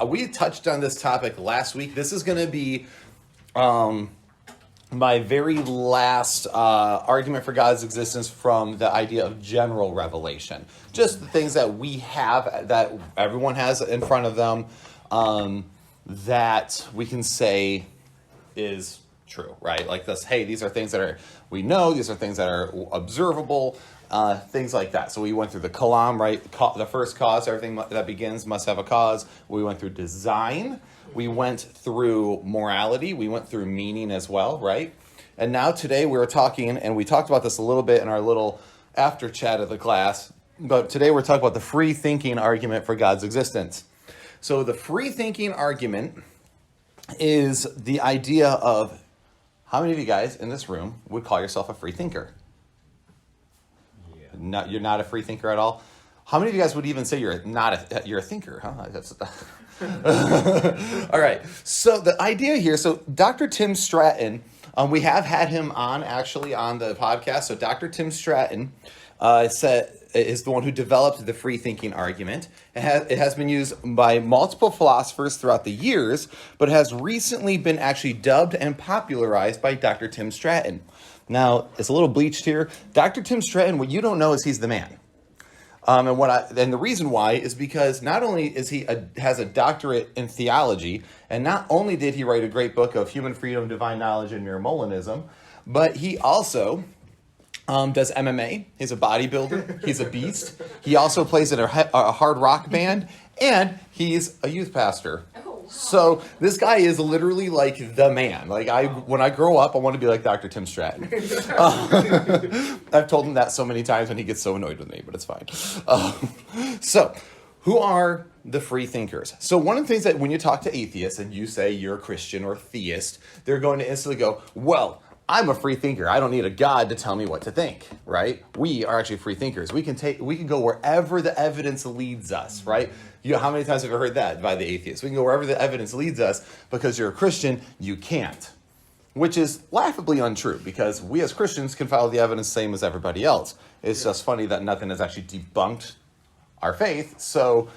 we touched on this topic last week. This is going to be my very last argument for God's existence from the idea of general revelation. Just the things that we have, that everyone has in front of them, that we can say is true, right? Like this, hey, these are things that we know, these are things that are observable, things like that. So we went through the kalam, right? The first cause, everything that begins must have a cause. We went through design. We went through morality. We went through meaning as well, right? And now today we're talking, and we talked about this a little bit in our little after chat of the class, but today we're talking about the free thinking argument for God's existence. So the free thinking argument is the idea of, how many of you guys in this room would call yourself a free thinker? Yeah. You're not a free thinker at all? How many of you guys would even say you're a thinker? Huh? All right. So the idea here, so Dr. Tim Stratton, we have had him on actually on the podcast. So Dr. Tim Stratton is the one who developed the free thinking argument. It has been used by multiple philosophers throughout the years, but has recently been actually dubbed and popularized by Dr. Tim Stratton. Now, it's a little bleached here. Dr. Tim Stratton, what you don't know is he's the man. And the reason why is because not only is he has a doctorate in theology, and not only did he write a great book of Human Freedom, Divine Knowledge, and Mere Molinism, but he also does MMA. He's a bodybuilder. He's a beast. He also plays in a hard rock band, and he's a youth pastor. So this guy is literally like the man. Like when I grow up, I want to be like Dr. Tim Stratton. I've told him that so many times, and he gets so annoyed with me, but it's fine. So who are the free thinkers? So one of the things that when you talk to atheists and you say you're a Christian or theist, they're going to instantly go, well, I'm a free thinker. I don't need a God to tell me what to think, right? We are actually free thinkers. We can go wherever the evidence leads us, right? How many times have you heard that by the atheists? We can go wherever the evidence leads us. Because you're a Christian, you can't. Which is laughably untrue, because we as Christians can follow the evidence same as everybody else. It's just funny that nothing has actually debunked our faith, so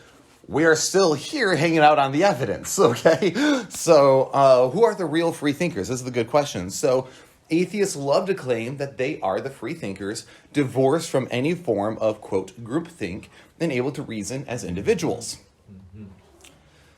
we are still here hanging out on the evidence, okay? So who are the real free thinkers? This is the good question. So atheists love to claim that they are the free thinkers, divorced from any form of, quote, groupthink, and able to reason as individuals.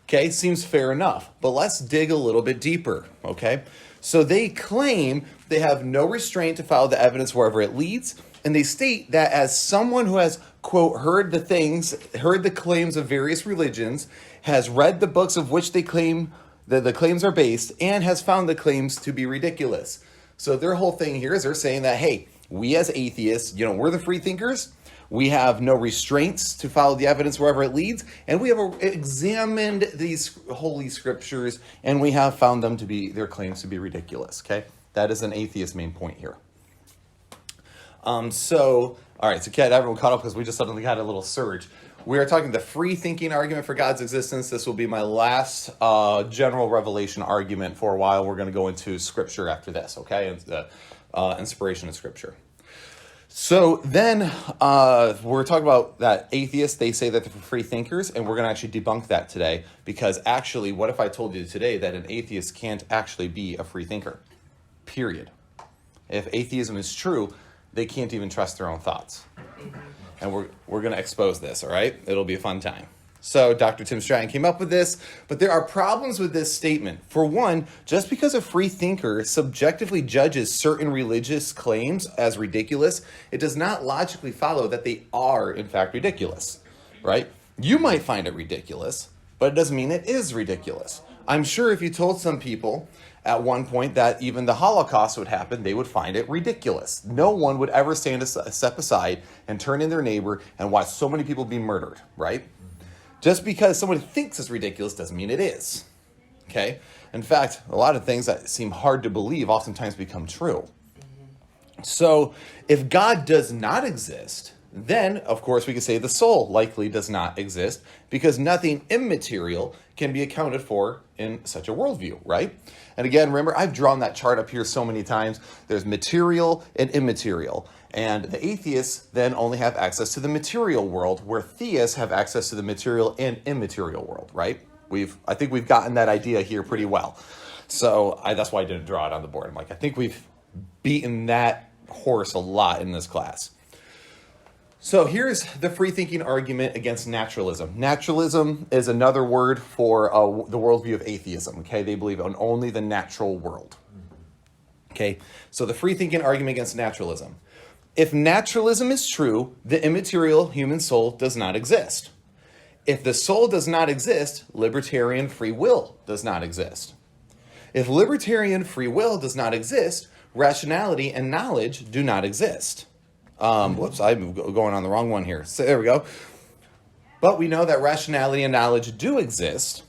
Okay, seems fair enough, but let's dig a little bit deeper, okay? So they claim they have no restraint to follow the evidence wherever it leads, and they state that as someone who has, quote, heard the claims of various religions, has read the books of which they claim that the claims are based, and has found the claims to be ridiculous. So their whole thing here is they're saying that, hey, we as atheists, we're the free thinkers. We have no restraints to follow the evidence wherever it leads. And we have examined these holy scriptures, and we have found them their claims to be ridiculous, okay? That is an atheist's main point here. All right, so get everyone caught up because we just suddenly had a little surge. We are talking the free thinking argument for God's existence. This will be my last general revelation argument for a while. We're going to go into scripture after this, okay? And the inspiration of scripture. So then we're talking about that atheists, they say that they're free thinkers, and we're going to actually debunk that today, because actually, what if I told you today that an atheist can't actually be a free thinker? Period. If atheism is true, they can't even trust their own thoughts. And we're going to expose this, all right? It'll be a fun time. So Dr. Tim Stratton came up with this, but there are problems with this statement. For one, just because a free thinker subjectively judges certain religious claims as ridiculous, it does not logically follow that they are, in fact, ridiculous, right? You might find it ridiculous, but it doesn't mean it is ridiculous. I'm sure if you told some people at one point that even the Holocaust would happen, they would find it ridiculous. No one would ever stand a step aside and turn in their neighbor and watch so many people be murdered, right? Just because someone thinks it's ridiculous doesn't mean it is, okay? In fact, a lot of things that seem hard to believe oftentimes become true. So if God does not exist, then, of course, we could say the soul likely does not exist, because nothing immaterial can be accounted for in such a worldview, right? And again, remember, I've drawn that chart up here so many times. There's material and immaterial. And the atheists then only have access to the material world, where theists have access to the material and immaterial world, right? I think we've gotten that idea here pretty well. So that's why I didn't draw it on the board. I'm like, I think we've beaten that horse a lot in this class. So here's the free thinking argument against naturalism. Naturalism is another word for the worldview of atheism. Okay, they believe in only the natural world. Okay, so the free thinking argument against naturalism. If naturalism is true, the immaterial human soul does not exist. If the soul does not exist, libertarian free will does not exist. If libertarian free will does not exist, rationality and knowledge do not exist. Whoops, I'm going on the wrong one here. So there we go. But we know that rationality and knowledge do exist.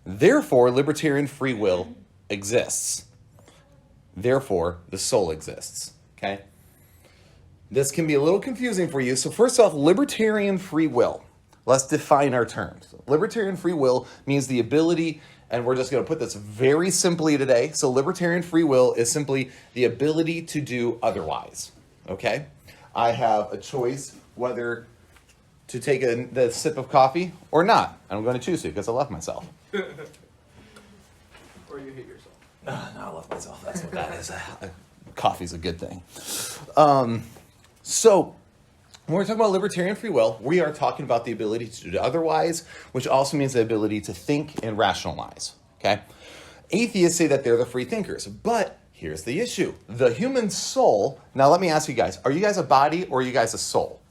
Therefore, libertarian free will exists. Therefore, the soul exists. Okay? This can be a little confusing for you. So first off, libertarian free will. Let's define our terms. Libertarian free will means the ability, and we're just going to put this very simply today. So libertarian free will is simply the ability to do otherwise. Okay? I have a choice whether to take the sip of coffee or not. And I'm going to choose to because I love myself. Or you hate yourself. No, I love myself. That's what that is. Coffee's a good thing. So when we're talking about libertarian free will, we are talking about the ability to do otherwise, which also means the ability to think and rationalize. Okay? Atheists say that they're the free thinkers, but here's the issue. The human soul, now let me ask you guys, are you guys a body or are you guys a soul?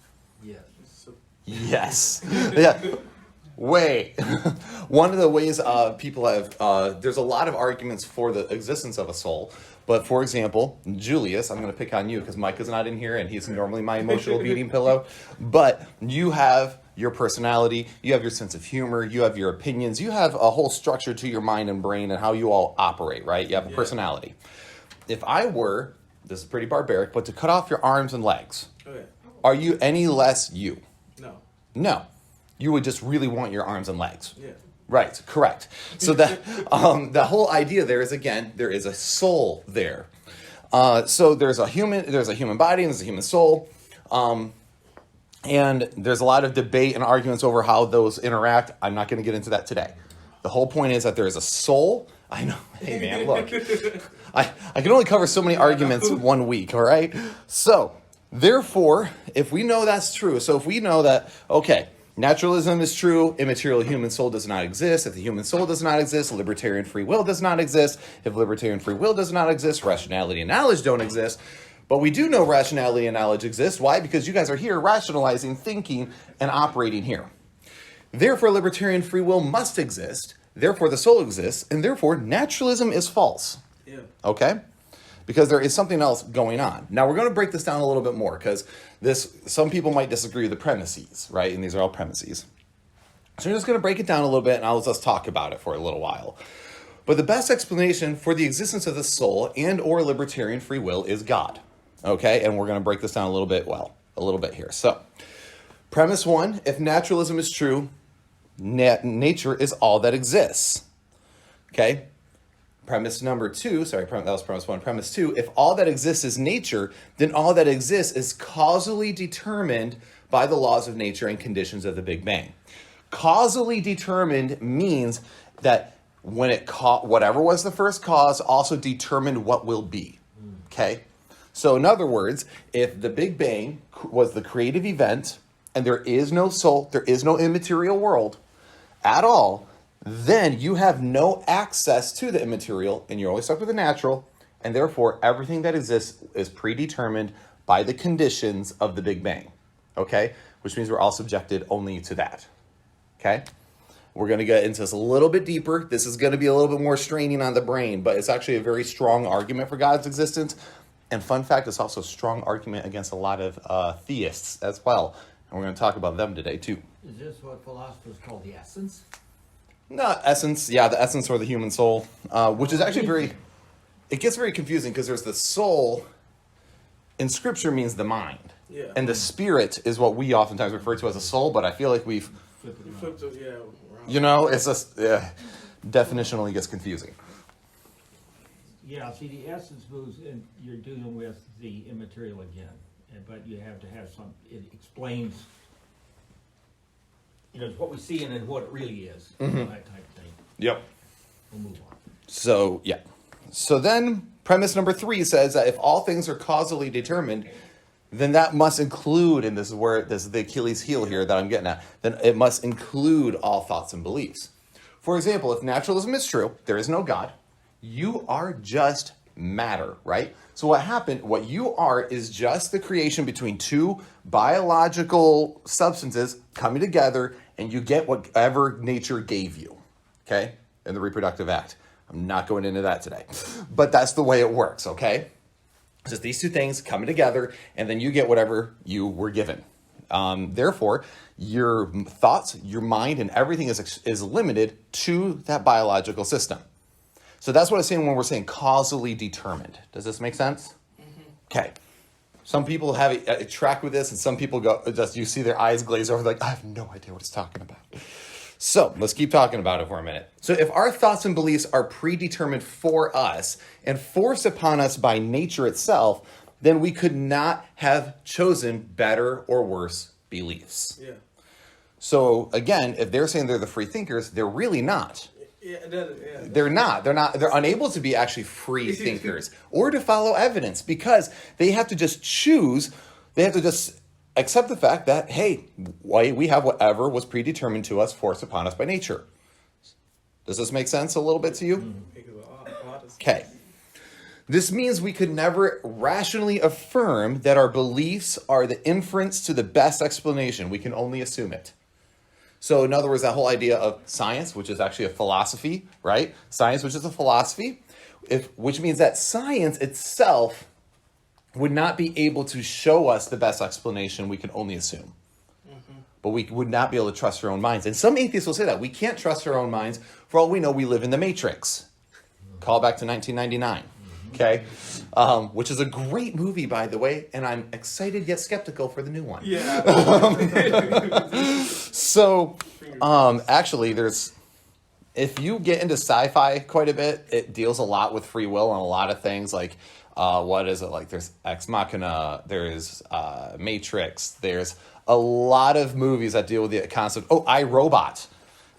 Yes. Yes. Yeah. Wait. One of the ways people have, there's a lot of arguments for the existence of a soul. But for example, Julius, I'm going to pick on you because Mike is not in here and he's normally my emotional beating pillow. But you have your personality, you have your sense of humor, you have your opinions, you have a whole structure to your mind and brain and how you all operate, right? You have a personality. If I were, this is pretty barbaric, but to cut off your arms and legs, Okay. are you any less you? No. No. You would just really want your arms and legs. Yeah. Right, correct. So that the whole idea there is, again, there is a soul there. So there's a human body and there's a human soul. And there's a lot of debate and arguments over how those interact. I'm not going to get into that today. The whole point is that there is a soul. I know. Hey, man, look. I can only cover so many arguments 1 week, all right? So, therefore, if we know that's true, so if we know that, okay, naturalism is true, immaterial human soul does not exist. If the human soul does not exist, libertarian free will does not exist. If libertarian free will does not exist, rationality and knowledge don't exist. But we do know rationality and knowledge exist. Why? Because you guys are here rationalizing, thinking, and operating here. Therefore, libertarian free will must exist. Therefore, the soul exists. And therefore, naturalism is false. Yeah. Okay? Because there is something else going on. Now, we're going to break this down a little bit more because some people might disagree with the premises, right? And these are all premises. So we're just going to break it down a little bit and I'll just talk about it for a little while. But the best explanation for the existence of the soul and or libertarian free will is God. Okay? And we're going to break this down a little bit here. So, premise 1, if naturalism is true, nature is all that exists. Okay? Premise number 2, that was premise 1. Premise 2, if all that exists is nature, then all that exists is causally determined by the laws of nature and conditions of the Big Bang. Causally determined means that when whatever was the first cause also determined what will be. Okay? So in other words, if the Big Bang was the creative event and there is no soul, there is no immaterial world at all, then you have no access to the immaterial and you're always stuck with the natural, and therefore everything that exists is predetermined by the conditions of the Big Bang, okay? Which means we're all subjected only to that, okay? We're going to get into this a little bit deeper. This is going to be a little bit more straining on the brain, but it's actually a very strong argument for God's existence. And fun fact, it's also a strong argument against a lot of theists as well. And we're going to talk about them today too. Is this what philosophers call the essence? No, essence, yeah, the essence or the human soul, which is actually it gets very confusing because there's the soul in Scripture means the mind. Yeah. And the spirit is what we oftentimes refer to as a soul, but I feel like You flipped it, yeah. it's just, definitionally gets confusing. Yeah, see, the essence moves, and you're dealing with the immaterial again, but you have to have it explains, what we see and then what it really is, that type of thing. Yep. We'll move on. So, yeah. So then premise number 3 says that if all things are causally determined, then that must include, and this is the Achilles heel here that I'm getting at, then it must include all thoughts and beliefs. For example, if naturalism is true, there is no God, you are just matter, right? So what you are is just the creation between two biological substances coming together, and you get whatever nature gave you, okay? In the reproductive act. I'm not going into that today, but that's the way it works, okay? It's just these two things coming together, and then you get whatever you were given. Therefore, your thoughts, your mind, and everything is limited to that biological system. So that's what I'm saying when we're saying causally determined. Does this make sense? Okay. Some people have a track with this, and some people you see their eyes glaze over, like, I have no idea what it's talking about. So let's keep talking about it for a minute. So if our thoughts and beliefs are predetermined for us and forced upon us by nature itself, then we could not have chosen better or worse beliefs. Yeah. So again, if they're saying they're the free thinkers, they're really not. Yeah, They're not. They're unable to be actually free thinkers or to follow evidence because they have to just choose. They have to just accept the fact that, hey, we have whatever was predetermined to us, forced upon us by nature. Does this make sense a little bit to you? Okay. This means we could never rationally affirm that our beliefs are the inference to the best explanation. We can only assume it. So in other words, that whole idea of science, which is actually a philosophy, right? Science, which is a philosophy, which means that science itself would not be able to show us the best explanation. We can only assume. But we would not be able to trust our own minds. And some atheists will say that. We can't trust our own minds. For all we know, we live in the Matrix. Call back to 1999. Okay? Which is a great movie, by the way. And I'm excited yet skeptical for the new one. Yeah. So, actually, if you get into sci-fi quite a bit, it deals a lot with free will and a lot of things like, what is it? Like there's Ex Machina, there's Matrix, there's a lot of movies that deal with the concept. Oh, I, Robot.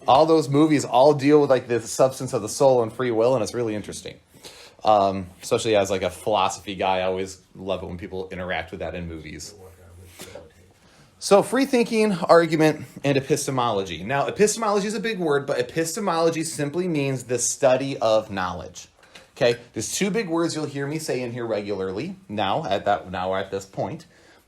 All those movies all deal with like the substance of the soul and free will, and it's really interesting. Especially as like a philosophy guy, I always love it when people interact with that in movies. So free thinking, argument, and epistemology. Now, epistemology is a big word, but epistemology simply means the study of knowledge. Okay, there's two big words you'll hear me say in here regularly now at this point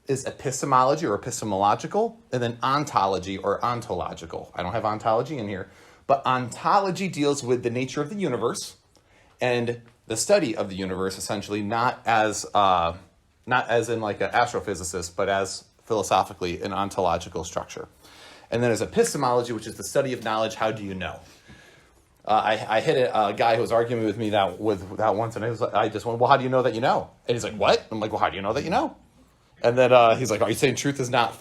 is epistemology or epistemological, and then ontology or ontological. I don't have ontology in here, but ontology deals with the nature of the universe and the study of the universe, essentially, not as in like an astrophysicist, but as philosophically an ontological structure. And then there's epistemology, which is the study of knowledge. How do you know? I hit a guy who was arguing with me with that once, and I just went, well, how do you know that you know? And he's like, what? I'm like, well, how do you know that you know? And then he's like, are you saying truth is not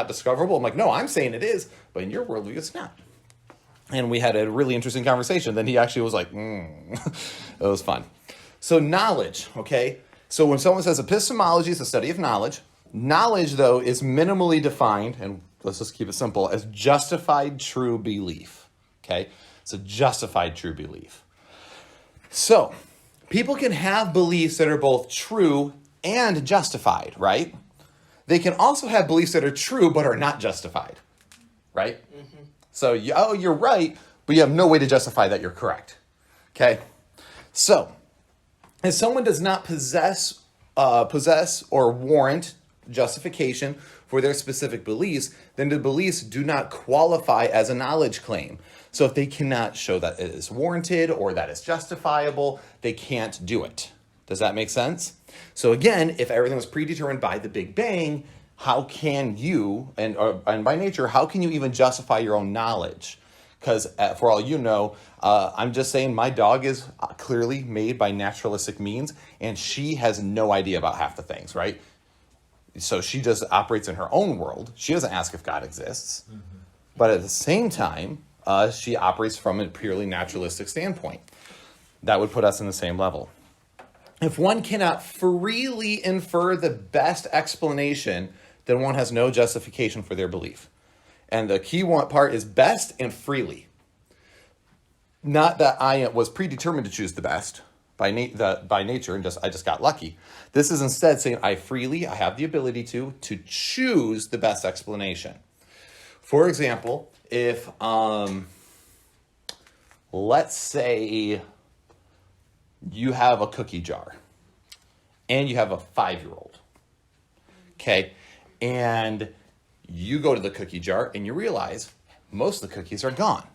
discoverable? I'm like, no, I'm saying it is, but in your worldview, it's not. And we had a really interesting conversation. Then he actually was like, it was fun. So knowledge, okay? So when someone says epistemology is the study of knowledge, knowledge, though, is minimally defined, and let's just keep it simple, as justified true belief, okay? It's a justified true belief. So people can have beliefs that are both true and justified, right? They can also have beliefs that are true but are not justified, right? Mm-hmm. So, you're right, but you have no way to justify that you're correct, okay? So, if someone does not possess or warrant justification for their specific beliefs, then the beliefs do not qualify as a knowledge claim. So if they cannot show that it is warranted or that it's justifiable, they can't do it. Does that make sense? So again, if everything was predetermined by the Big Bang, how can you, and by nature, how can you even justify your own knowledge? Because for all you know, I'm just saying my dog is clearly made by naturalistic means, and she has no idea about half the things, right? So she just operates in her own world. She doesn't ask if God exists. Mm-hmm. But at the same time, she operates from a purely naturalistic standpoint. That would put us in the same level. If one cannot freely infer the best explanation, then one has no justification for their belief. And the key part is best and freely. not that I was predetermined to choose the best by nature and I just got lucky. This is instead saying I have the ability to choose the best explanation. For example, if let's say you have a cookie jar and you have a 5-year-old, okay, and you go to the cookie jar and you realize most of the cookies are gone.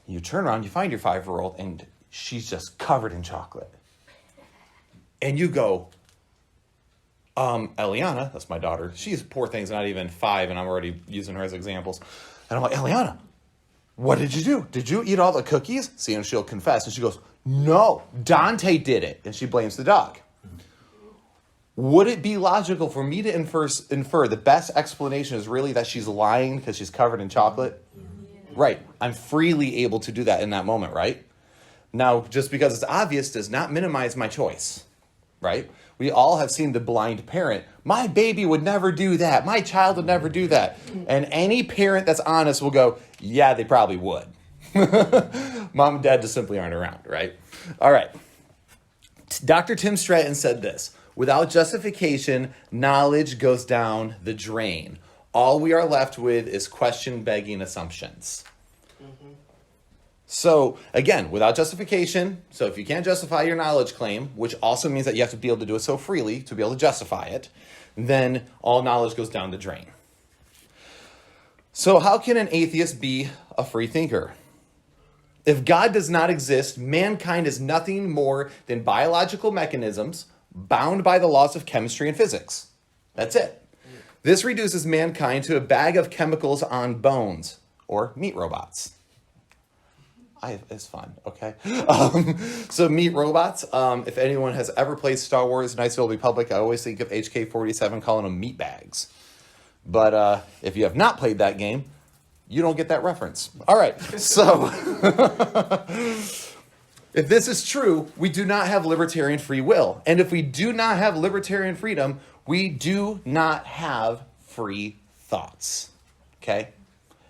You turn around, you find your 5-year-old, and she's just covered in chocolate. And you go, Eliana, that's my daughter, she's poor thing's not even 5, and I'm already using her as examples. And I'm like, Eliana, what did you do? Did you eat all the cookies? See, and she'll confess, and she goes, no, Dante did it. And she blames the dog. Would it be logical for me to infer the best explanation is really that she's lying because she's covered in chocolate? Right. I'm freely able to do that in that moment, right? Now, just because it's obvious does not minimize my choice, right? We all have seen the blind parent. My baby would never do that. My child would never do that. And any parent that's honest will go, yeah, they probably would. Mom and dad just simply aren't around, right? All right. Dr. Tim Stratton said this: without justification, knowledge goes down the drain. All we are left with is question-begging assumptions. Mm-hmm. So, again, without justification, so if you can't justify your knowledge claim, which also means that you have to be able to do it so freely to be able to justify it, then all knowledge goes down the drain. So how can an atheist be a free thinker? If God does not exist, mankind is nothing more than biological mechanisms bound by the laws of chemistry and physics. That's it. This reduces mankind to a bag of chemicals on bones, or meat robots. It's fun, okay? So meat robots, if anyone has ever played Star Wars Knights of the Old Republic, I always think of HK-47 calling them meat bags. But if you have not played that game, you don't get that reference. All right, so if this is true, we do not have libertarian free will. And if we do not have libertarian freedom, we do not have free thoughts, okay?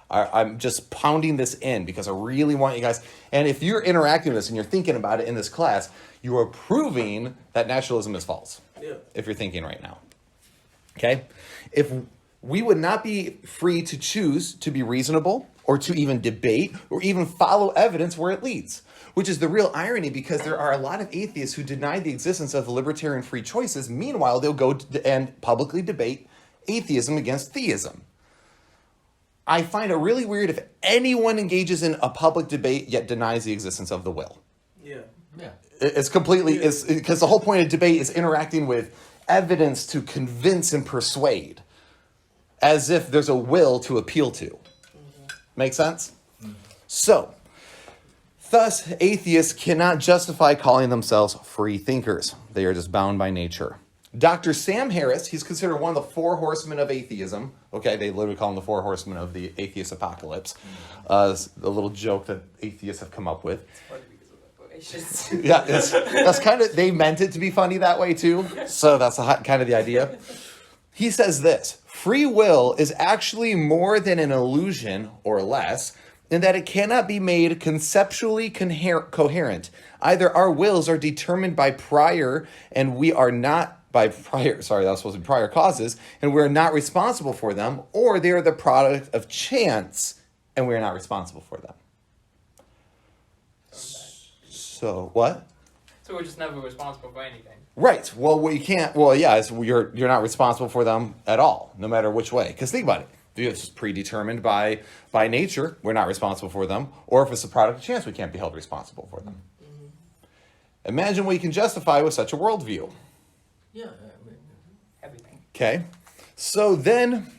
I'm just pounding this in because I really want you guys, and if you're interacting with this and you're thinking about it in this class, you are proving that naturalism is false. Yeah. If you're thinking right now, okay? If we would not be free to choose to be reasonable or to even debate or even follow evidence where it leads, which is the real irony because there are a lot of atheists who deny the existence of libertarian free choices. Meanwhile, they'll go and publicly debate atheism against theism. I find it really weird if anyone engages in a public debate yet denies the existence of the will. Yeah. It's completely, because the whole point of debate is interacting with evidence to convince and persuade, as if there's a will to appeal to. Mm-hmm. Make sense? Mm-hmm. So, thus, atheists cannot justify calling themselves free thinkers. They are just bound by nature. Dr. Sam Harris, he's considered one of the 4 horsemen of atheism. Okay, they literally call him the 4 horsemen of the atheist apocalypse. A little joke that atheists have come up with. Yeah, that's kind of, they meant it to be funny that way too. So that's kind of the idea. He says this: free will is actually more than an illusion or less, in that it cannot be made conceptually coherent. Either our wills are determined by prior causes, and we're not responsible for them, or they are the product of chance, and we're not responsible for them. So, what? So we're just never responsible for anything. Right. Well, we can't. Well, yeah, you're not responsible for them at all, no matter which way. Because think about it. If it's predetermined by nature, we're not responsible for them. Or if it's a product of chance, we can't be held responsible for them. Mm-hmm. Imagine what you can justify with such a worldview. Yeah. Everything. Okay. So then,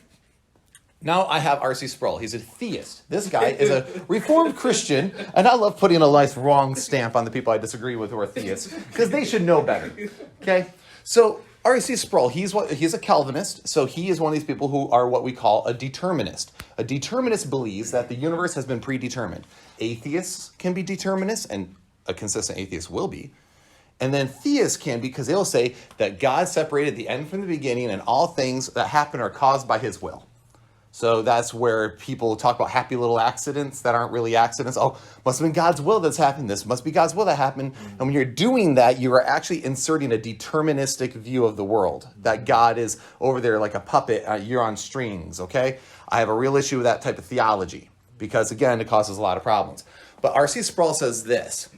now I have R.C. Sproul. He's a theist. This guy is a Reformed Christian, and I love putting a nice wrong stamp on the people I disagree with who are theists, because they should know better. Okay? So, R.C. Sproul, he's a Calvinist, so he is one of these people who are what we call a determinist. A determinist believes that the universe has been predetermined. Atheists can be determinists, and a consistent atheist will be. And then theists can, because they'll say that God separated the end from the beginning, and all things that happen are caused by his will. So that's where people talk about happy little accidents that aren't really accidents. Oh, must have been God's will that's happened. This must be God's will that happened. And when you're doing that, you are actually inserting a deterministic view of the world, that God is over there like a puppet. You're on strings, okay? I have a real issue with that type of theology because, again, it causes a lot of problems. But R.C. Sproul says this: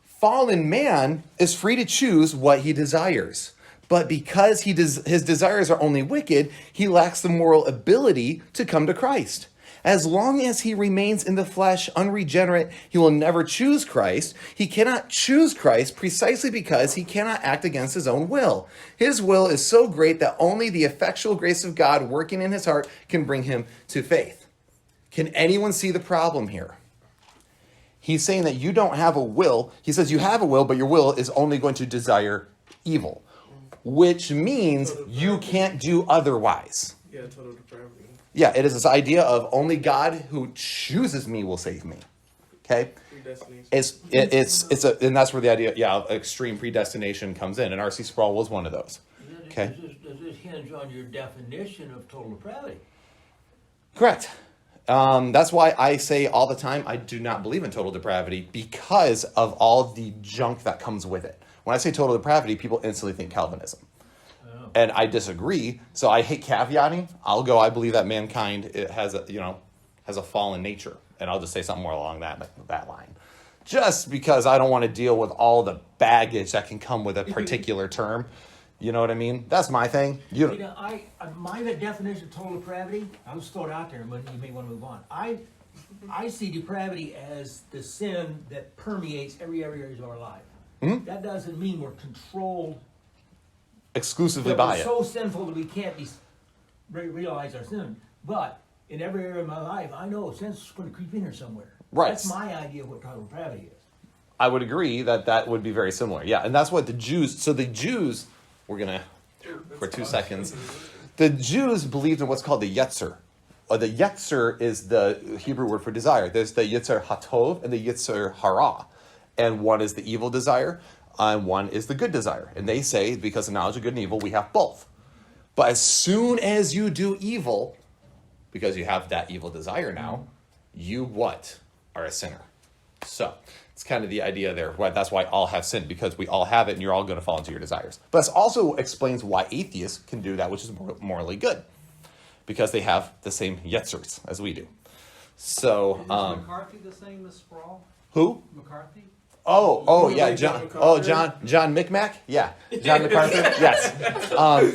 fallen man is free to choose what he desires. But because his desires are only wicked, he lacks the moral ability to come to Christ. As long as he remains in the flesh, unregenerate, he will never choose Christ. He cannot choose Christ precisely because he cannot act against his own will. His will is so great that only the effectual grace of God working in his heart can bring him to faith. Can anyone see the problem here? He's saying that you don't have a will. He says you have a will, but your will is only going to desire evil, which means you can't do otherwise. Yeah, total depravity. Yeah, it is this idea of only God who chooses me will save me. Okay? Predestination. And that's where the idea, of extreme predestination comes in. And R.C. Sproul was one of those. Okay. Does this hinge on your definition of total depravity? Correct. That's why I say all the time I do not believe in total depravity because of all the junk that comes with it. When I say total depravity, people instantly think Calvinism. Oh. And I disagree. So I hate caveating. I believe that mankind has a fallen nature. And I'll just say something more along that line. Just because I don't want to deal with all the baggage that can come with a particular term. You know what I mean? That's my thing. My definition of total depravity, I'll just throw it out there, but you may want to move on. I see depravity as the sin that permeates every area of our life. Mm-hmm. That doesn't mean we're controlled exclusively that by we're it. so sinful that we can't realize our sin. But in every area of my life, I know sin's going to creep in here somewhere. Right. That's my idea of what total depravity is. I would agree that would be very similar. Yeah, and that's what the Jews, we're going to, for 2 seconds, the Jews believed in what's called the Yetzer. The Yetzer is the Hebrew word for desire. There's the Yetzer HaTov and the Yetzer Hara. And one is the evil desire, and one is the good desire. And they say, because of knowledge of good and evil, we have both. But as soon as you do evil, because you have that evil desire now, you what? Are a sinner. So it's kind of the idea there. That's why all have sinned, because we all have it, and you're all going to fall into your desires. But this also explains why atheists can do that, which is morally good, because they have the same yetzers as we do. So, Is McCarthy the same as Sproul? who? McCarthy? Oh, yeah, Like John. John Oh, MacArthur? John Micmac. Yeah, John MacArthur. Yes,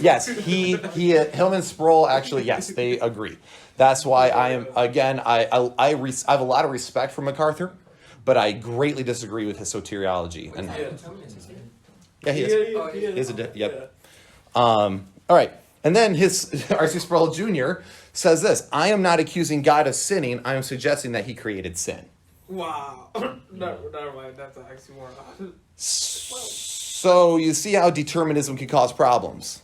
yes. Him and Sproul actually. Yes, they agree. That's why I am again. I have a lot of respect for MacArthur, but I greatly disagree with his soteriology. And yeah, he is. Yep. All right, and then his R.C. Sproul Jr. says this: I am not accusing God of sinning. I am suggesting that He created sin. Wow. Never mind. That's an oxymoron. So you see how determinism can cause problems.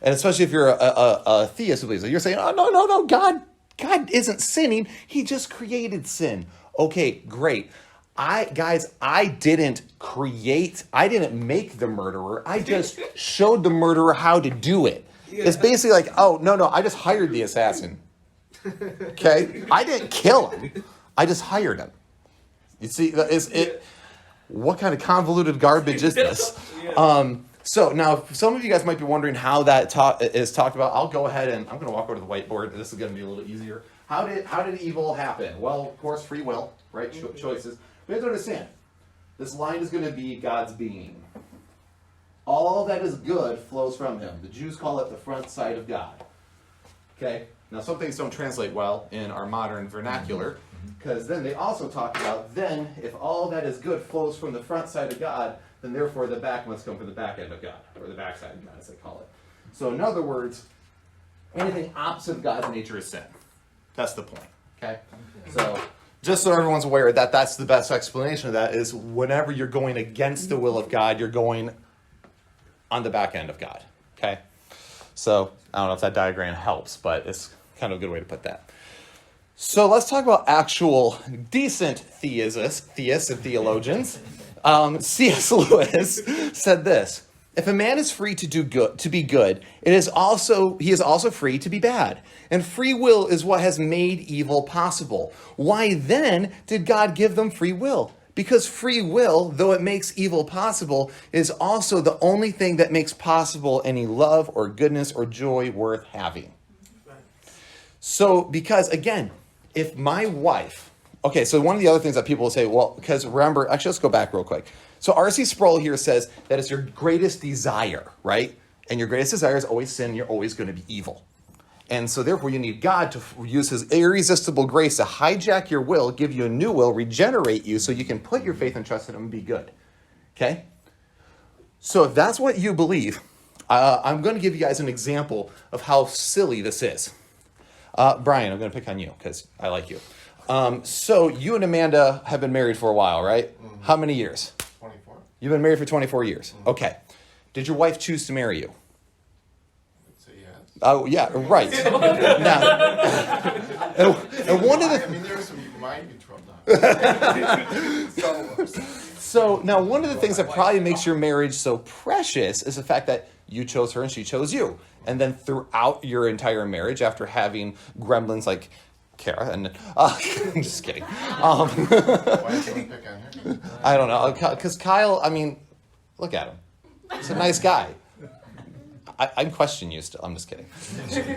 And especially if you're a theist who believes it. You're saying, oh, no, God isn't sinning. He just created sin. Okay, great. I didn't make the murderer. I just showed the murderer how to do it. Yeah. It's basically like, oh, no, I just hired the assassin. Okay? I didn't kill him. I just hired him. You see, what kind of convoluted garbage is this? Yeah. So now, some of you guys might be wondering how that is talked about. I'll go ahead and I'm going to walk over to the whiteboard. This is going to be a little easier. How did evil happen? Well, of course, free will, right? Choices. But you have to understand, this line is going to be God's being. All that is good flows from Him. The Jews call it the front sight of God. Okay? Now, some things don't translate well in our modern vernacular, because then they also talk about, then, if all that is good flows from the front side of God, then therefore the back must come from the back end of God, or the back side of God, as they call it. So in other words, anything opposite of God's nature is sin. That's the point, okay? So just so everyone's aware that that's the best explanation of that is whenever you're going against the will of God, you're going on the back end of God, okay? So I don't know if that diagram helps, but it's kind of a good way to put that. So let's talk about actual decent theists and theologians. C.S. Lewis said this: If a man is free to do good, to be good, he is also free to be bad. And free will is what has made evil possible. Why then did God give them free will? Because free will, though it makes evil possible, is also the only thing that makes possible any love or goodness or joy worth having. So, because again, if my wife, okay, so one of the other things that people will say, well, because remember, actually, let's go back real quick. So R.C. Sproul here says that it's your greatest desire, right? And your greatest desire is always sin. You're always going to be evil. And so therefore you need God to use his irresistible grace to hijack your will, give you a new will, regenerate you so you can put your faith and trust in him and be good. Okay? So if that's what you believe, I'm going to give you guys an example of how silly this is. Brian, I'm going to pick on you because I like you. So you and Amanda have been married for a while, right? Mm-hmm. How many years? 24. You've been married for 24 years. Mm-hmm. Okay. Did your wife choose to marry you? I'd say yes. Oh, yeah, right. Now, and one of the... I mean, there's some mind control now. So now one of the things that probably makes your marriage so precious is the fact that you chose her and she chose you. And then throughout your entire marriage, after having gremlins like Kara, and I'm just kidding. Why did you pick on her? I don't know, because Kyle, I mean, look at him. He's a nice guy. I'm questioning you still. I'm just kidding.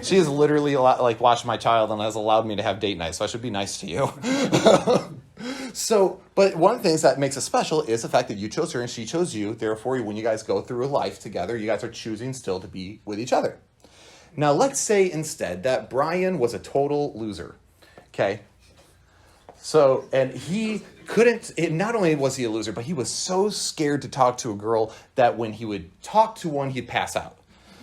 She has literally like watched my child and has allowed me to have date night, so I should be nice to you. So, but one of the things that makes it special is the fact that you chose her and she chose you. Therefore, when you guys go through life together, you guys are choosing still to be with each other. Now, let's say instead that Brian was a total loser. Okay? So, and he couldn't, not only was he a loser, but he was so scared to talk to a girl that when he would talk to one, he'd pass out.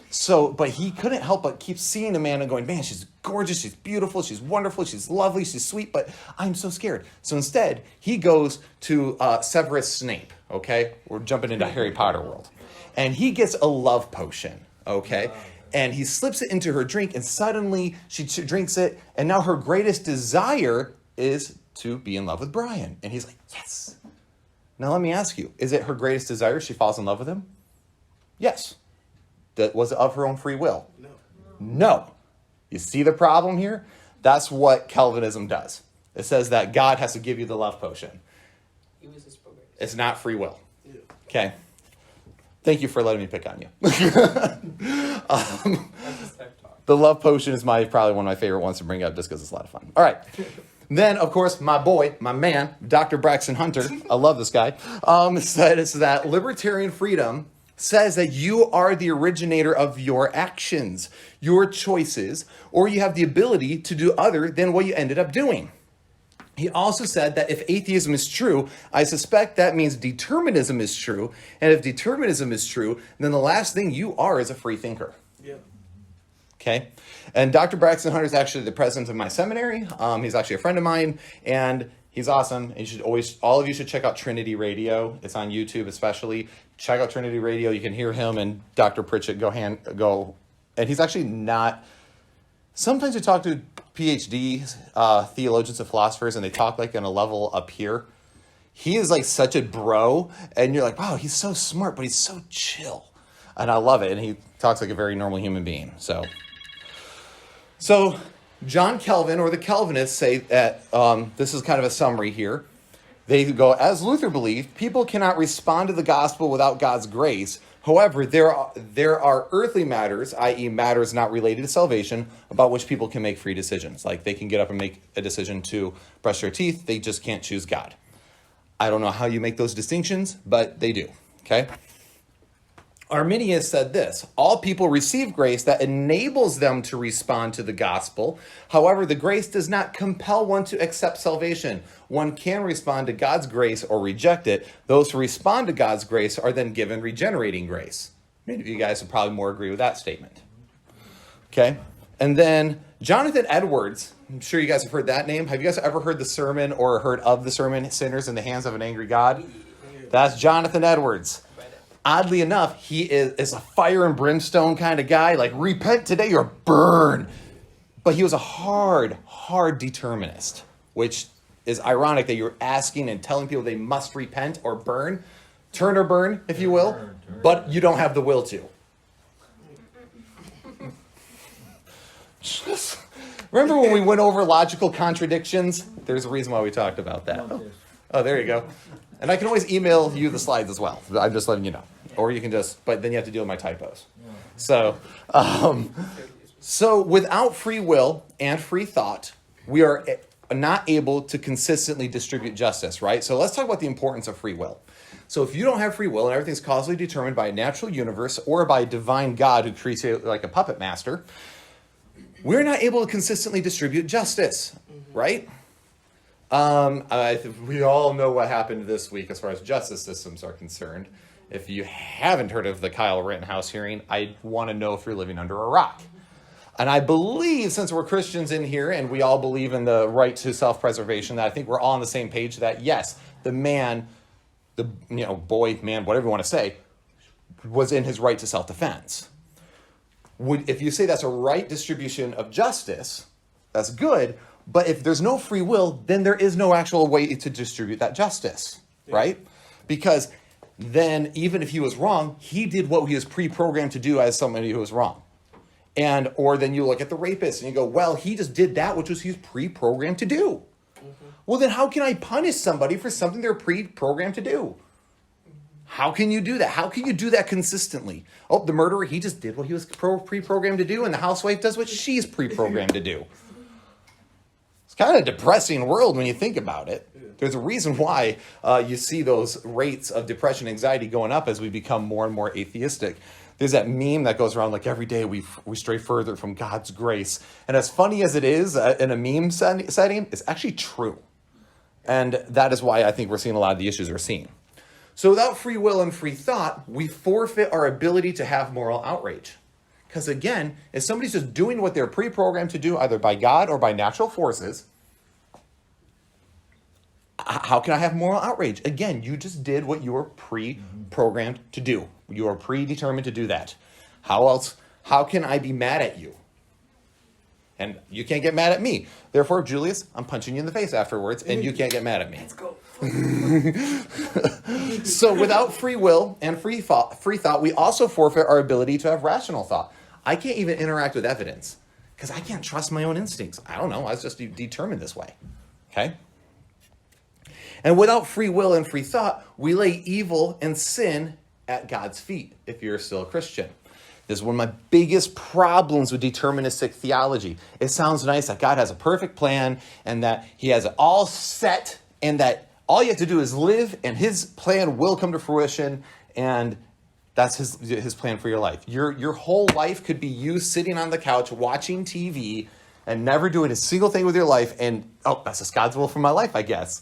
So, but he couldn't help but keep seeing Amanda going, man, she's gorgeous, she's beautiful, she's wonderful, she's lovely, she's sweet, but I'm so scared. So instead, he goes to Severus Snape, okay? We're jumping into Harry Potter world. And he gets a love potion, okay? And he slips it into her drink, and suddenly she drinks it, and now her greatest desire is to be in love with Brian. And he's like, yes. Now let me ask you, is it her greatest desire she falls in love with him? Yes. Was it of her own free will? No. You see the problem here? That's what Calvinism does. It says that God has to give you the love potion. He was his progress. It's not free will. Okay. Thank you for letting me pick on you. The love potion is probably one of my favorite ones to bring up just because it's a lot of fun. All right. Then, of course, my boy, my man, Dr. Braxton Hunter, I love this guy, says that libertarian freedom says that you are the originator of your actions, your choices, or you have the ability to do other than what you ended up doing. He also said that if atheism is true, I suspect that means determinism is true. And if determinism is true, then the last thing you are is a free thinker. Yeah. Okay? And Dr. Braxton Hunter is actually the president of my seminary. He's actually a friend of mine, and he's awesome. And you should all of you should check out Trinity Radio. It's on YouTube especially. Check out Trinity Radio. You can hear him and Dr. Pritchett go. And he's actually not... Sometimes you talk to PhD theologians and philosophers, and they talk like on a level up here. He is like such a bro, and you're like, wow, he's so smart, but he's so chill. And I love it. And he talks like a very normal human being. So John Calvin, or the Calvinists, say that this is kind of a summary here. They go, as Luther believed, people cannot respond to the gospel without God's grace. However, there are earthly matters, i.e. matters not related to salvation, about which people can make free decisions. Like they can get up and make a decision to brush their teeth. They just can't choose God. I don't know how you make those distinctions, but they do. Okay? Arminius said this: all people receive grace that enables them to respond to the gospel. However, the grace does not compel one to accept salvation. One can respond to God's grace or reject it. Those who respond to God's grace are then given regenerating grace. Many of you guys would probably more agree with that statement. Okay? And then Jonathan Edwards, I'm sure you guys have heard that name. Have you guys ever heard the sermon or heard of the sermon, Sinners in the Hands of an Angry God? That's Jonathan Edwards. Oddly enough, he is a fire and brimstone kind of guy. Like, repent today or burn. But he was a hard determinist, which is ironic that you're asking and telling people they must repent or burn. turn or burn, if you will, but you don't have the will to. Remember when we went over logical contradictions? There's a reason why we talked about that. Oh, there you go. And I can always email you the slides as well. I'm just letting you know. Or you can just, but then you have to deal with my typos. So, so without free will and free thought, we are not able to consistently distribute justice, right? So let's talk about the importance of free will. So if you don't have free will and everything's causally determined by a natural universe or by a divine God who creates you like a puppet master, we're not able to consistently distribute justice, right? We all know what happened this week as far as justice systems are concerned. If you haven't heard of the Kyle Rittenhouse hearing, I want to know if you're living under a rock. And I believe, since we're Christians in here and we all believe in the right to self-preservation, that I think we're all on the same page that, yes, the man, boy, man, whatever you want to say, was in his right to self-defense. If you say that's a right distribution of justice, that's good. But if there's no free will, then there is no actual way to distribute that justice, right? Because then even if he was wrong, he did what he was pre-programmed to do as somebody who was wrong. Or then you look at the rapist and you go, well, he just did that which he was pre-programmed to do. Well, then how can I punish somebody for something they're pre-programmed to do? How can you do that? How can you do that consistently? Oh, the murderer, he just did what he was pre-programmed to do, and the housewife does what she's pre-programmed to do. It's kind of a depressing world when you think about it. There's a reason why you see those rates of depression and anxiety going up as we become more and more atheistic. There's that meme that goes around like every day we stray further from God's grace. And as funny as it is in a meme setting, it's actually true. And that is why I think we're seeing a lot of the issues we're seeing. So without free will and free thought, we forfeit our ability to have moral outrage. Because again, if somebody's just doing what they're pre-programmed to do, either by God or by natural forces, how can I have moral outrage? Again, you just did what you were pre-programmed to do. You are predetermined to do that. How can I be mad at you? And you can't get mad at me. Therefore, Julius, I'm punching you in the face afterwards, and you can't get mad at me. Let's go. So without free will and free thought, we also forfeit our ability to have rational thought. I can't even interact with evidence because I can't trust my own instincts. I don't know. I was just determined this way. Okay? And without free will and free thought, we lay evil and sin at God's feet, if you're still a Christian. This is one of my biggest problems with deterministic theology. It sounds nice that God has a perfect plan and that he has it all set and that all you have to do is live and his plan will come to fruition, and that's his plan for your life. Your whole life could be you sitting on the couch watching TV and never doing a single thing with your life, and that's just God's will for my life, I guess.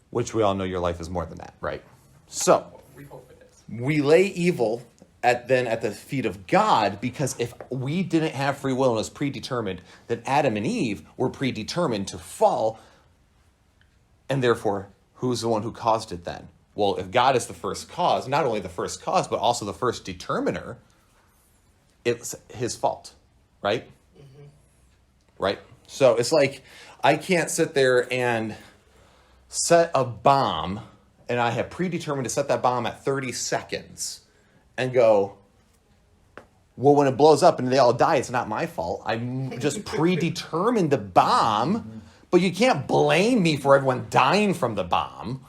Which we all know your life is more than that, right? So, We hope it is. we lay evil at the feet of God, because if we didn't have free will and was predetermined, then Adam and Eve were predetermined to fall, and therefore, who's the one who caused it then? Well, if God is the first cause, not only the first cause, but also the first determiner, it's his fault, right? Right? So it's like, I can't sit there and set a bomb, and I have predetermined to set that bomb at 30 seconds, and go, well, when it blows up and they all die, it's not my fault. I'm just predetermined the bomb, but you can't blame me for everyone dying from the bomb.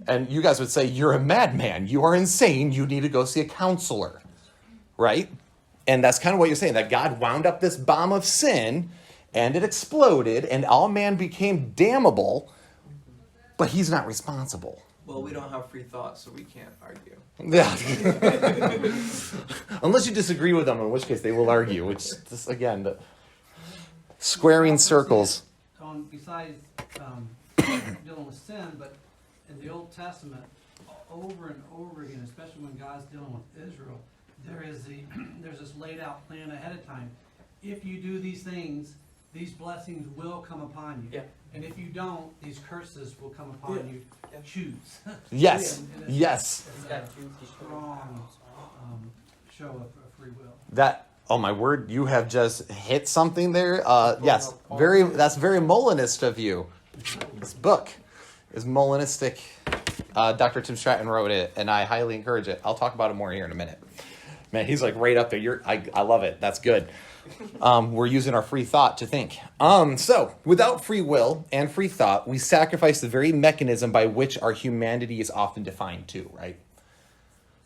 And you guys would say, you're a madman. You are insane. You need to go see a counselor, right? And that's kind of what you're saying, that God wound up this bomb of sin, and it exploded, and all man became damnable, but he's not responsible. Well, we don't have free thought, so we can't argue. Yeah. Unless you disagree with them, in which case they will argue, which just, again, squaring circles. Besides dealing with sin, but in the Old Testament, over and over again, especially when God's dealing with Israel, there's this laid out plan ahead of time. If you do these things, these blessings will come upon you. Yeah. And if you don't, these curses will come upon you. Yeah. Choose. Yes. And it's Yes. He's got you. He's strong show of free will. That, oh my word, you have just hit something there. Yes. That's very Molinist of you. This book is Molinistic Dr. Tim Stratton wrote it, and I highly encourage it. I'll talk about it more here in a minute. Man, he's like right up there. I love it. That's good. We're using our free thought to think. So, without free will and free thought, we sacrifice the very mechanism by which our humanity is often defined too, right?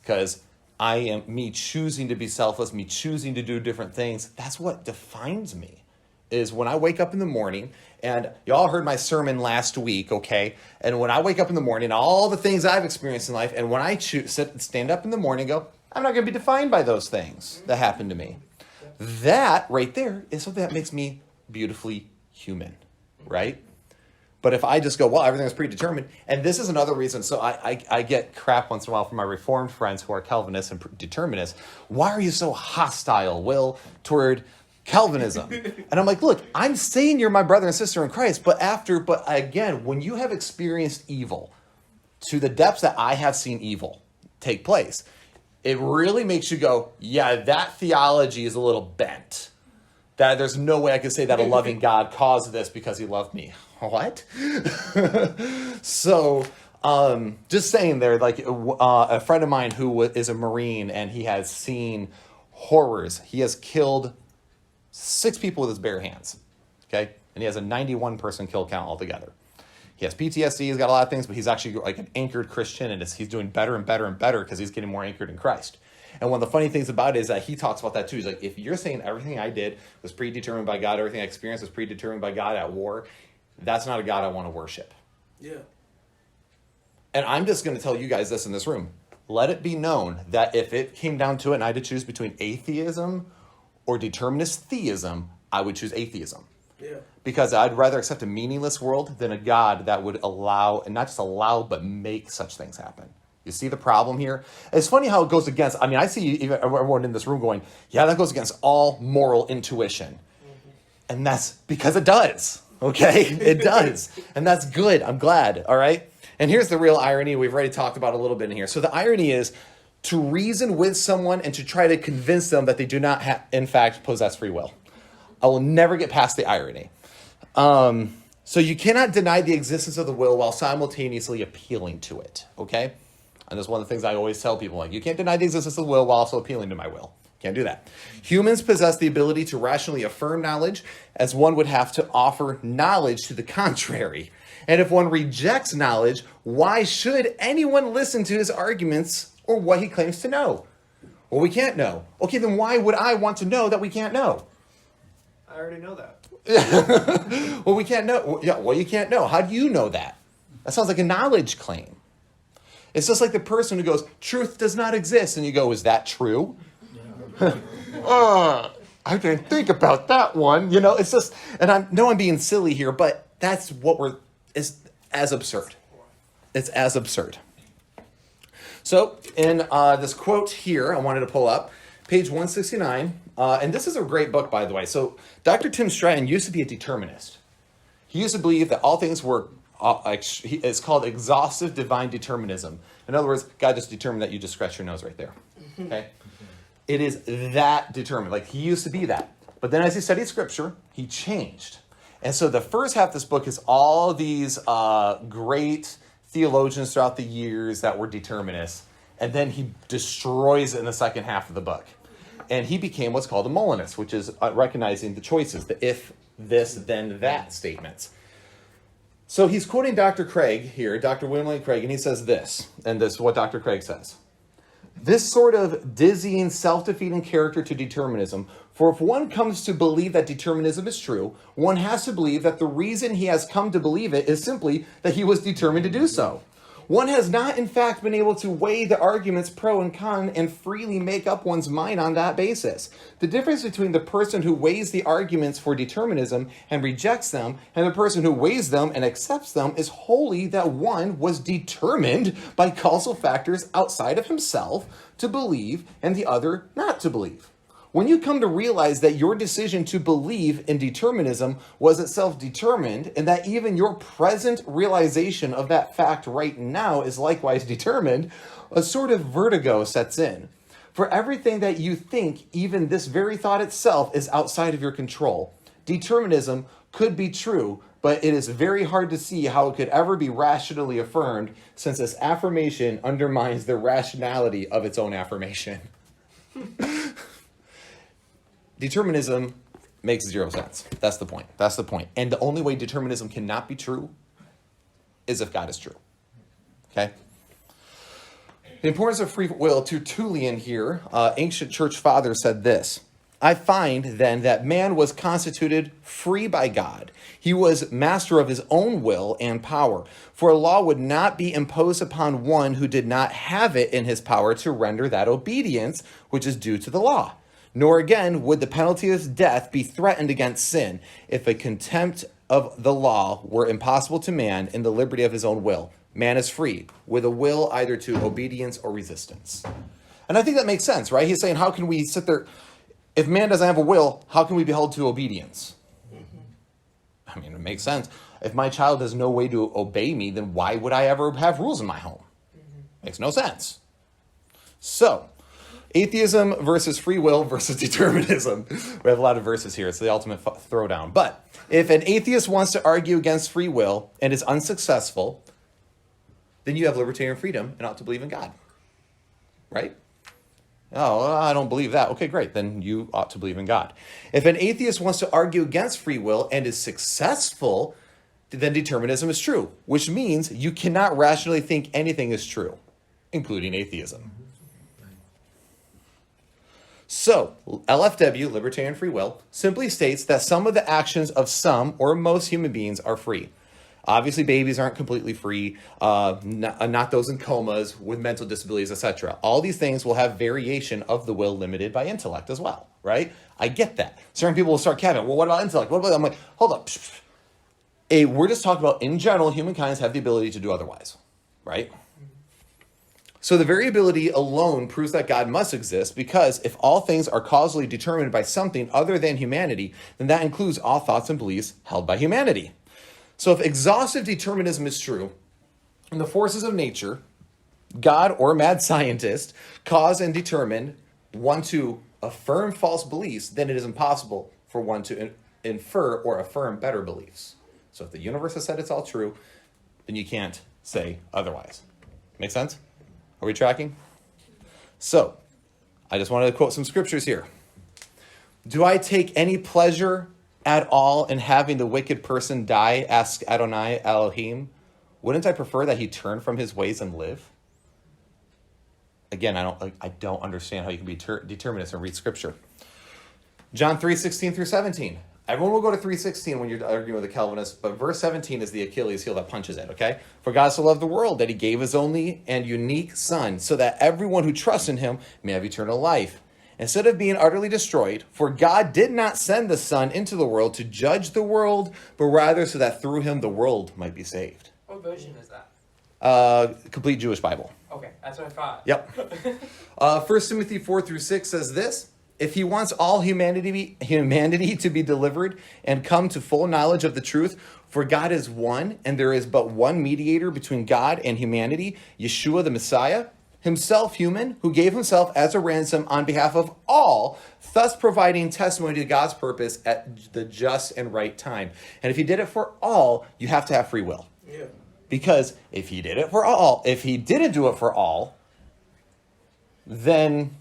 Because me choosing to be selfless, me choosing to do different things, that's what defines me. Is when I wake up in the morning, and y'all heard my sermon last week, okay? And when I wake up in the morning, all the things I've experienced in life, and when I stand up in the morning and go, I'm not going to be defined by those things that happened to me. That right there is something that makes me beautifully human, right? But if I just go, well, everything is predetermined, and this is another reason, so I get crap once in a while from my Reformed friends who are Calvinists and determinists. Why are you so hostile, Will, toward Calvinism? And I'm like, look, I'm saying you're my brother and sister in Christ, but again, when you have experienced evil to the depths that I have seen evil take place, it really makes you go, yeah, that theology is a little bent. That there's no way I could say that a loving God caused this because he loved me. What? So, just saying there, like a friend of mine who is a Marine and he has seen horrors. He has killed 6 people with his bare hands, okay? And he has a 91 person kill count altogether. He has PTSD, he's got a lot of things, but he's actually like an anchored Christian, and he's doing better and better and better because he's getting more anchored in Christ. And one of the funny things about it is that he talks about that too. He's like, if you're saying everything I did was predetermined by God, everything I experienced was predetermined by God at war, that's not a God I want to worship. Yeah. And I'm just going to tell you guys this in this room. Let it be known that if it came down to it and I had to choose between atheism or determinist theism, I would choose atheism. Yeah. Because I'd rather accept a meaningless world than a God that would allow, and not just allow, but make such things happen. You see the problem here? It's funny how it goes against, I mean, I see even everyone in this room going, yeah, that goes against all moral intuition. Mm-hmm. And that's because it does, okay? It does. And that's good. I'm glad, all right? And here's the real irony. We've already talked about it a little bit in here. So the irony is to reason with someone and to try to convince them that they do not, in fact, possess free will. I will never get past the irony. So you cannot deny the existence of the will while simultaneously appealing to it, okay? And that's one of the things I always tell people, like, you can't deny the existence of the will while also appealing to my will. Can't do that. Humans possess the ability to rationally affirm knowledge, as one would have to offer knowledge to the contrary. And if one rejects knowledge, why should anyone listen to his arguments or what he claims to know? Well, we can't know. Okay, then why would I want to know that we can't know? I already know that. Well, we can't know. Yeah, well, you can't know. How do you know that? That sounds like a knowledge claim. It's just like the person who goes, truth does not exist. And you go, is that true? I didn't think about that one. You know, it's just, and I know I'm being silly here, but that's what it's as absurd. It's as absurd. So in this quote here, I wanted to pull up page 169. And this is a great book, by the way. So Dr. Tim Stratton used to be a determinist. He used to believe that all things were, it's called exhaustive divine determinism. In other words, God just determined that you just scratch your nose right there. Okay? It is that determined. Like, he used to be that. But then as he studied scripture, he changed. And so the first half of this book is all these great theologians throughout the years that were determinists. And then he destroys it in the second half of the book. And he became what's called a Molinist, which is recognizing the choices, the if, this, then that statements. So he's quoting Dr. Craig here, Dr. William Lane Craig, and he says this, and this is what Dr. Craig says. This sort of dizzying, self-defeating character to determinism, for if one comes to believe that determinism is true, one has to believe that the reason he has come to believe it is simply that he was determined to do so. One has not, in fact, been able to weigh the arguments pro and con and freely make up one's mind on that basis. The difference between the person who weighs the arguments for determinism and rejects them and the person who weighs them and accepts them is wholly that one was determined by causal factors outside of himself to believe and the other not to believe. When you come to realize that your decision to believe in determinism was itself determined, and that even your present realization of that fact right now is likewise determined, a sort of vertigo sets in. For everything that you think, even this very thought itself, is outside of your control. Determinism could be true, but it is very hard to see how it could ever be rationally affirmed, since this affirmation undermines the rationality of its own affirmation. Determinism makes zero sense. That's the point. That's the point. And the only way determinism cannot be true is if God is true. Okay? The importance of free will. Tertullian here, ancient church father, said this: I find then that man was constituted free by God. He was master of his own will and power. For a law would not be imposed upon one who did not have it in his power to render that obedience which is due to the law. Nor again would the penalty of death be threatened against sin if a contempt of the law were impossible to man in the liberty of his own will. Man is free, with a will either to obedience or resistance. And I think that makes sense, right? He's saying, how can we sit there? If man doesn't have a will, how can we be held to obedience? I mean, it makes sense. If my child has no way to obey me, then why would I ever have rules in my home? Makes no sense. So, atheism versus free will versus determinism. We have a lot of verses here. It's the ultimate throwdown. But if an atheist wants to argue against free will and is unsuccessful, then you have libertarian freedom and ought to believe in God. Right? Oh, well, I don't believe that. Okay, great. Then you ought to believe in God. If an atheist wants to argue against free will and is successful, then determinism is true, which means you cannot rationally think anything is true, including atheism. So, LFW, libertarian free will, simply states that some of the actions of some or most human beings are free. Obviously, babies aren't completely free, not those in comas, with mental disabilities, etc. All these things will have variation of the will limited by intellect as well, right? I get that. Certain people will start caveating, well, what about intellect? What about? I'm like, hold up. We're just talking about, in general, humankind have the ability to do otherwise, right? So the variability alone proves that God must exist, because if all things are causally determined by something other than humanity, then that includes all thoughts and beliefs held by humanity. So if exhaustive determinism is true, and the forces of nature, God or mad scientist, cause and determine one to affirm false beliefs, then it is impossible for one to infer or affirm better beliefs. So if the universe has said it's all true, then you can't say otherwise. Make sense? Are we tracking? So, I just wanted to quote some scriptures here. Do I take any pleasure at all in having the wicked person die? Asked Adonai Elohim. Wouldn't I prefer that he turn from his ways and live? Again, I don't understand how you can be determinist and read scripture. John 3:16 through 17. Everyone will go to 3:16 when you're arguing with a Calvinist, but verse 17 is the Achilles heel that punches it, okay? For God so loved the world that he gave his only and unique Son, so that everyone who trusts in him may have eternal life. Instead of being utterly destroyed, for God did not send the Son into the world to judge the world, but rather so that through him the world might be saved. What version is that? Complete Jewish Bible. Okay, that's what I thought. Yep. 1 Timothy 4-6 says this: if he wants all humanity to be delivered and come to full knowledge of the truth, for God is one, and there is but one mediator between God and humanity, Yeshua the Messiah, himself human, who gave himself as a ransom on behalf of all, thus providing testimony to God's purpose at the just and right time. And if he did it for all, you have to have free will. Yeah. Because if he did it for all, if he didn't do it for all, then,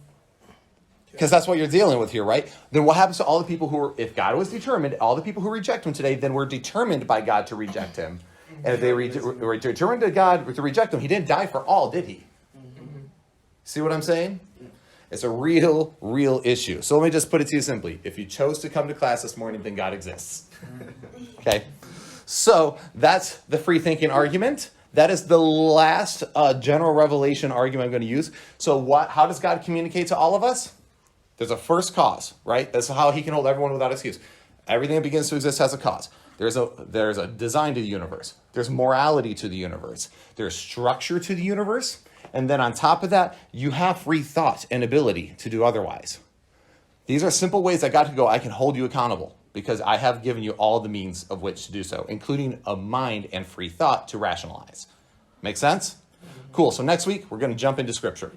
because that's what you're dealing with here, right? Then what happens to all the people who are, if God was determined, all the people who reject him today, then we're determined by God to reject him. And if they were determined to God to reject him, he didn't die for all, did he? See what I'm saying? It's a real issue. So let me just put it to you simply. If you chose to come to class this morning, then God exists. Okay? So that's the free thinking argument. That is the last general revelation argument I'm going to use. So how does God communicate to all of us? There's a first cause, right? That's how he can hold everyone without excuse. Everything that begins to exist has a cause. There's a design to the universe. There's morality to the universe. There's structure to the universe. And then on top of that, you have free thought and ability to do otherwise. These are simple ways that God can go, I can hold you accountable because I have given you all the means of which to do so, including a mind and free thought to rationalize. Make sense? Cool. So next week, we're going to jump into scripture.